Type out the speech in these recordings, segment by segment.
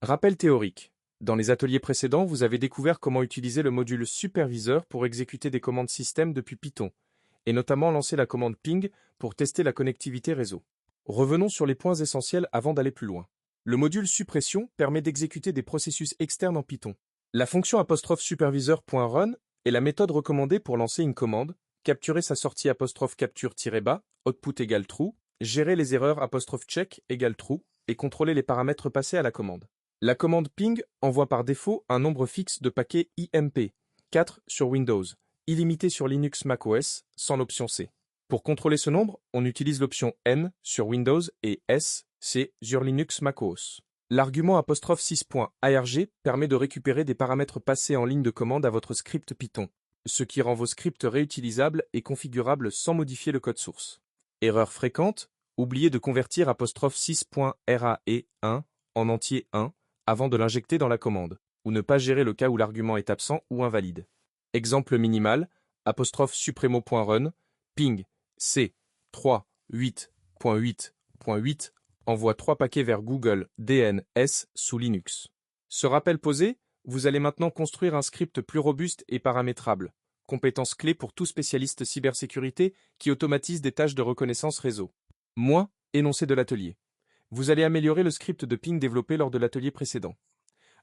Rappel théorique. Dans les ateliers précédents, vous avez découvert comment utiliser le module superviseur pour exécuter des commandes système depuis Python, et notamment lancer la commande ping pour tester la connectivité réseau. Revenons sur les points essentiels avant d'aller plus loin. Le module suppression permet d'exécuter des processus externes en Python. La fonction 'supervisor.run est la méthode recommandée pour lancer une commande, capturer sa sortie 'capture-bas, output égale true, gérer les erreurs 'check égale true, et contrôler les paramètres passés à la commande. La commande ping envoie par défaut un nombre fixe de paquets IMP, 4 sur Windows, illimité sur Linux macOS, sans l'option C. Pour contrôler ce nombre, on utilise l'option N sur Windows et S, C sur Linux macOS. L'argument '6.arg permet de récupérer des paramètres passés en ligne de commande à votre script Python, ce qui rend vos scripts réutilisables et configurables sans modifier le code source. Erreur fréquente, oubliez de convertir '6.rae1 en entier 1 avant de l'injecter dans la commande, ou ne pas gérer le cas où l'argument est absent ou invalide. Exemple minimal, 'supremo.run, ping c 3.8.8.8 envoie 3 paquets vers Google DNS sous Linux. Ce rappel posé, vous allez maintenant construire un script plus robuste et paramétrable, compétence clé pour tout spécialiste cybersécurité qui automatise des tâches de reconnaissance réseau. Moi, énoncé de l'atelier. Vous allez améliorer le script de ping développé lors de l'atelier précédent.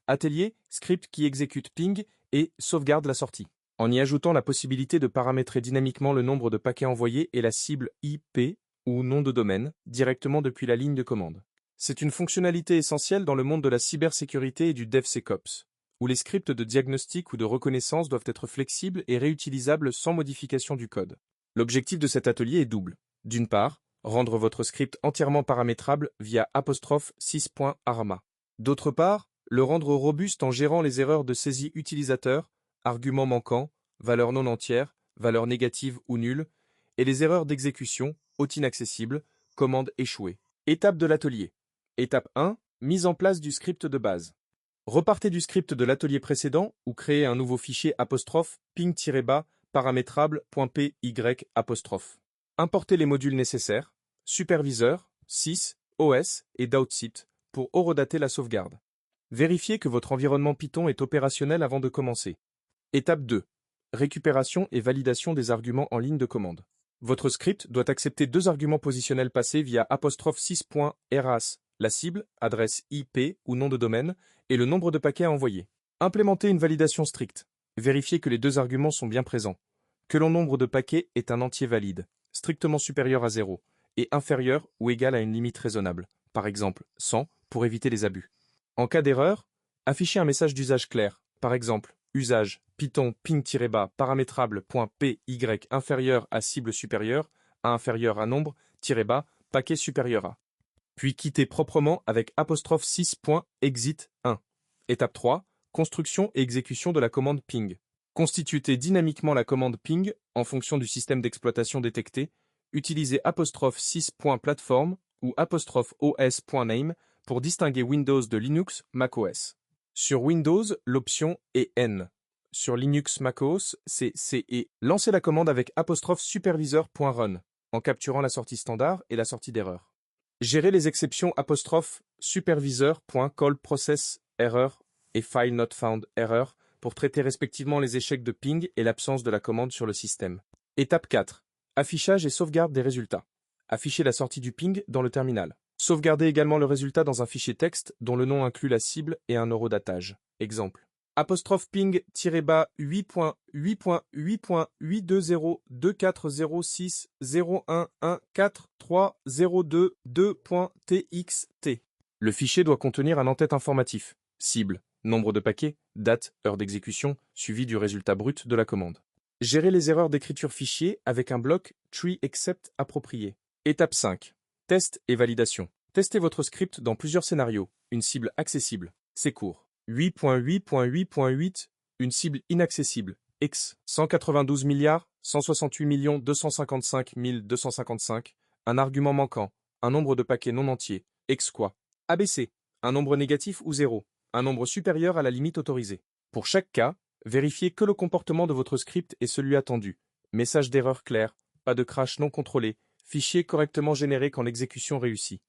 Atelier, script qui exécute ping et sauvegarde la sortie, en y ajoutant la possibilité de paramétrer dynamiquement le nombre de paquets envoyés et la cible IP ou nom de domaine directement depuis la ligne de commande. C'est une fonctionnalité essentielle dans le monde de la cybersécurité et du DevSecOps, où les scripts de diagnostic ou de reconnaissance doivent être flexibles et réutilisables sans modification du code. L'objectif de cet atelier est double. D'une part, rendre votre script entièrement paramétrable via '6.arma. D'autre part, le rendre robuste en gérant les erreurs de saisie utilisateur, arguments manquants, valeurs non entières, valeurs négatives ou nulles, et les erreurs d'exécution, hôte inaccessible, commande échouée. Étape de l'atelier. Étape 1. Mise en place du script de base. Repartez du script de l'atelier précédent ou créez un nouveau fichier 'ping-bas paramétrable.py'. Importez les modules nécessaires, superviseur, sys, OS et d'outset pour horodater la sauvegarde. Vérifiez que votre environnement Python est opérationnel avant de commencer. Étape 2. Récupération et validation des arguments en ligne de commande. Votre script doit accepter 2 arguments positionnels passés via '6.eras, la cible, adresse IP ou nom de domaine, et le nombre de paquets à envoyer. Implémentez une validation stricte. Vérifiez que les 2 arguments sont bien présents, que le nombre de paquets est un entier valide, strictement supérieur à 0, et inférieur ou égal à une limite raisonnable, par exemple 100 pour éviter les abus. En cas d'erreur, affichez un message d'usage clair, par exemple usage Python ping-bas paramétrable.py inférieur à cible supérieure à inférieur à nombre-bas paquet supérieur à. Puis quittez proprement avec '6.exit1. Étape 3. Construction et exécution de la commande ping. Constituez dynamiquement la commande ping en fonction du système d'exploitation détecté. Utilisez '6.platform ou 'os.name pour distinguer Windows de Linux macOS. Sur Windows, l'option est N. Sur Linux macOS, c'est CE. Lancez la commande avec 'supervisor.run en capturant la sortie standard et la sortie d'erreur. Gérez les exceptions 'supervisor.callProcessError et FileNotFoundError pour traiter respectivement les échecs de ping et l'absence de la commande sur le système. Étape 4. Affichage et sauvegarde des résultats. Affichez la sortie du ping dans le terminal. Sauvegardez également le résultat dans un fichier texte dont le nom inclut la cible et un horodatage. Exemple. 'ping-bas 8.8.8.2.0.2406601143022.txt. Le fichier doit contenir un en-tête informatif, cible, nombre de paquets, date, heure d'exécution, suivi du résultat brut de la commande. Gérez les erreurs d'écriture fichier avec un bloc tree-except approprié. Étape 5. Test et validation. Testez votre script dans plusieurs scénarios. Une cible accessible, c'est court. 8.8.8.8, une cible inaccessible, X, 192 milliards, 168 255 255, un argument manquant, un nombre de paquets non entiers, X quoi. ABC, un nombre négatif ou 0, un nombre supérieur à la limite autorisée. Pour chaque cas, vérifiez que le comportement de votre script est celui attendu. Message d'erreur clair, pas de crash non contrôlé, fichier correctement généré quand l'exécution réussit.